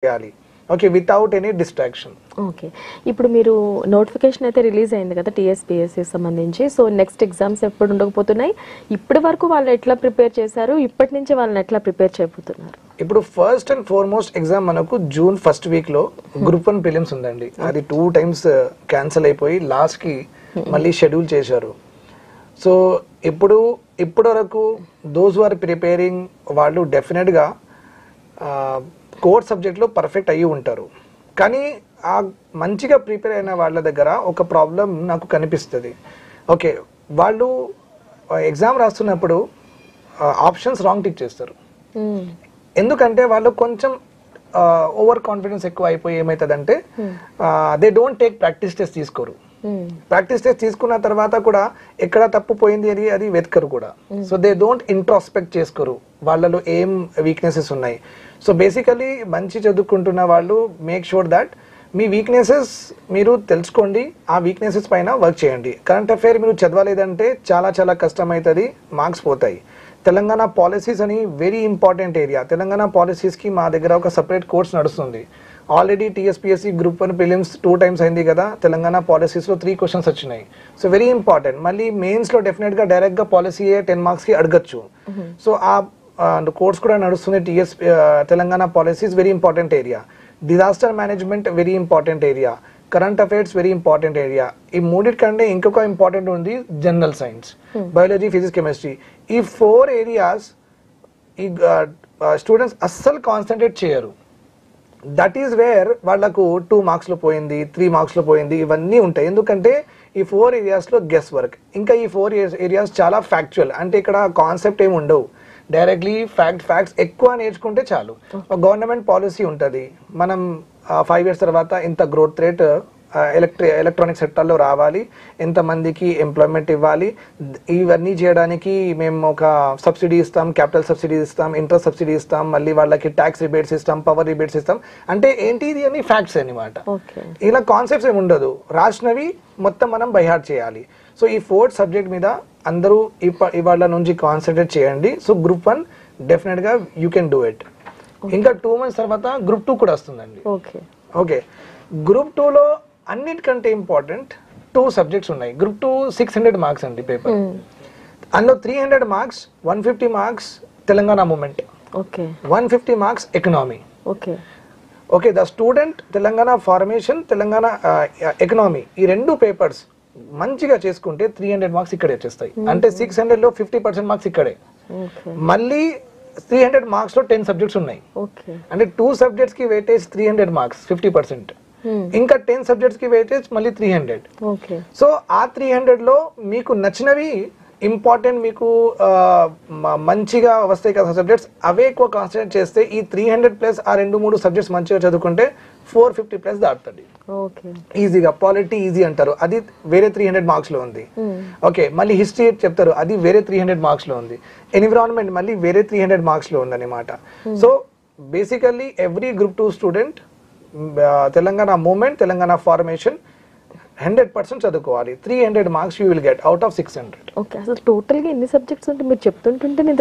చేయాలి. Okay, without any distraction. Okay, ఇప్పుడు మీరు నోటిఫికేషన్ అయితే రిలీజ్ అయింది కదా టీఎస్పీఎస్సీ సంబంధించి. సో నెక్స్ట్ ఎగ్జామ్స్ ఎప్పుడు ఉండకపోతున్నాయి, ఇప్పటి వరకు వాళ్ళు ఎట్లా ప్రిపేర్ చేశారు, ఇప్పటి నుంచి వాళ్ళని ఎట్లా ప్రిపేర్ చేయబోతున్నారు? ఇప్పుడు ఫస్ట్ అండ్ ఫార్మోస్ట్ ఎగ్జామ్ మనకు జూన్ ఫస్ట్ వీక్ లో గ్రూప్ 1 ప్రిలిమ్స్ ఉందండి. అది 2 times క్యాన్సిల్ అయిపోయి లాస్ట్ కి మళ్ళీ షెడ్యూల్ చేశారు. సో ఇప్పటి వరకు దోస్ ఆర్ ప్రిపేరింగ్ వాళ్ళు డెఫినెట్ గా కోర్ సబ్జెక్ట్ లో పర్ఫెక్ట్ అయ్యి ఉంటారు. కానీ ఆ మంచిగా ప్రిపేర్ అయిన వాళ్ళ దగ్గర ఒక ప్రాబ్లం నాకు కనిపిస్తుంది. ఓకే, వాళ్ళు ఎగ్జామ్ రాస్తున్నప్పుడు ఆప్షన్స్ రాంగ్ టిక్ చేస్తారు. ఎందుకంటే వాళ్ళు కొంచెం ఓవర్ కాన్ఫిడెన్స్ ఎక్కువ అయిపోయి ఏమవుతుందంటే they don't take practice test తీసుకోరు. ప్రాక్టీస్ టెస్ట్ తీసుకున్న తర్వాత కూడా ఎక్కడ తప్పు పోయింది అని అది వెతకరు కూడా. సో దే డోంట్ ఇంట్రాస్పెక్ట్ చేసుకోరు వాళ్ళలో ఏం వీక్నెసెస్ ఉన్నాయి. సో బేసికలీ మంచి చదువుకుంటున్న వాళ్ళు make sure that me weaknesses మీరు తెలుసుకోండి, ఆ వీక్నెసెస్ పైన వర్క్ చేయండి. కరెంట్ అఫైర్ మీరు చదవలేదంటే చాలా చాలా కష్టమవుతుంది, మార్క్స్ పోతాయి. తెలంగాణ పాలసీస్ అని వెరీ ఇంపార్టెంట్ ఏరియా. తెలంగాణ పాలసీస్కి మా దగ్గర ఒక సపరేట్ కోర్స్ నడుస్తుంది. Already TSPSC group 1 prelims 2 times అయింది కదా. తెలంగాణ పాలసీస్లో 3 questions వచ్చినాయి. So very important. మళ్ళీ మెయిన్స్లో డెఫినెట్గా డైరెక్ట్గా పాలసీయే 10 marksకి అడగచ్చు. సో ఆ కోర్స్ కూడా నడుస్తుంది. Telangana policies very important area. Disaster management very important area. Current affairs very important area. ఈ మూడింటికంటే ఇంకొక ఇంపార్టెంట్ ఉంది general science, biology, physics, chemistry. ఈ 4 areas ఈ స్టూడెంట్స్ అస్సలు కాన్సన్ట్రేట్ చేయరు. దట్ ఈస్ వేర్ వాళ్ళకు 2 marksలో పోయింది, 3 marksలో పోయింది, ఇవన్నీ ఉంటాయి. ఎందుకంటే ఈ 4 areasలో గెస్ వర్క్. ఇంకా ఈ 4 areas చాలా ఫ్యాక్చువల్. అంటే ఇక్కడ కాన్సెప్ట్ ఏమి ఉండవు, డైరెక్ట్లీ ఫ్యాక్ట్స్ ఎక్కువ నేర్చుకుంటే చాలు. గవర్నమెంట్ పాలసీ ఉంటుంది, మనం 5 years తర్వాత ఇంత గ్రోత్ రేట్ ఎలక్ట్రానిక్ సెక్టర్లో రావాలి, ఎంతమందికి ఎంప్లాయ్మెంట్ ఇవ్వాలి, ఇవన్నీ చేయడానికి మేము ఒక సబ్సిడీ ఇస్తాం, క్యాపిటల్ సబ్సిడీ ఇస్తాం, ఇంట్రెస్ట్ సబ్సిడీ ఇస్తాం, మళ్ళీ వాళ్ళకి ట్యాక్స్ రిబేట్స్ ఇస్తాం, పవర్ రిబేట్స్ ఇస్తాం. అంటే ఏంటి ఇది అని ఫ్యాక్ట్స్ అనమాట. ఇలా కాన్సెప్ట్స్ ఏమి ఉండదు, రాసినవి మొత్తం మనం బైహార్ట్ చేయాలి. సో ఈ 4th subject మీద అందరూ ఇవాళ నుంచి కాన్సన్ట్రేట్ చేయండి. సో గ్రూప్ 1 డెఫినెట్గా యూ కెన్ డూ ఇట్. ఇంకా 2 months తర్వాత గ్రూప్ 2 కూడా వస్తుందండి. ఓకే, గ్రూప్ 2లో అన్నిటికంటే ఇంపార్టెంట్ 2 subjects ఉన్నాయి. గ్రూప్ 2 600 marks అండి పేపర్. అందులో 300 marks, 150 marks Telangana movement, 150 marks economy. Okay, the student Telangana formation, Telangana economy, ఈ 2 పేపర్స్ మంచిగా చేసుకుంటే 300 marks ఇక్కడే వచ్చేస్తాయి. అంటే 600లో 50% మార్క్స్ ఇక్కడే. మళ్ళీ 300 marksలో 10 subjects ఉన్నాయి. అంటే 2 subjects కి వెయిటేజ్ 300 marks 50%, ఇంకా 10 subjects కి వెయిటేజ్ మళ్ళీ 300. సో ఆ 300లో మీకు నచ్చినవి ఇంపార్టెంట్, మీకు మంచిగా వస్తాయి కదా సబ్జెక్ట్స్, అవే ఎక్కువ కాన్సన్ట్రేట్ చేస్తే ఈ 300+ ఆ 2-3 subjects మంచిగా చదువుకుంటే 450+ దాటుతుంది ఈజీగా. పాలిటీ ఈజీ అంటారు, అది వేరే 300 marksలో ఉంది. ఓకే, మళ్ళీ హిస్టరీ చెప్తారు, అది వేరే 300 marksలో ఉంది. ఎన్విరాన్మెంట్ మళ్ళీ వేరే 300 marksలో ఉంది అనమాట. So basically every group 2 student Telangana movement, Telangana formation 100% చదువుకోవాలి. 300 marks you will get out of 600. Okay, అసలు టోటల్గా ఎన్ని సబ్జెక్ట్స్ ఉంటే మీరు చెప్తుంటుంటే నేను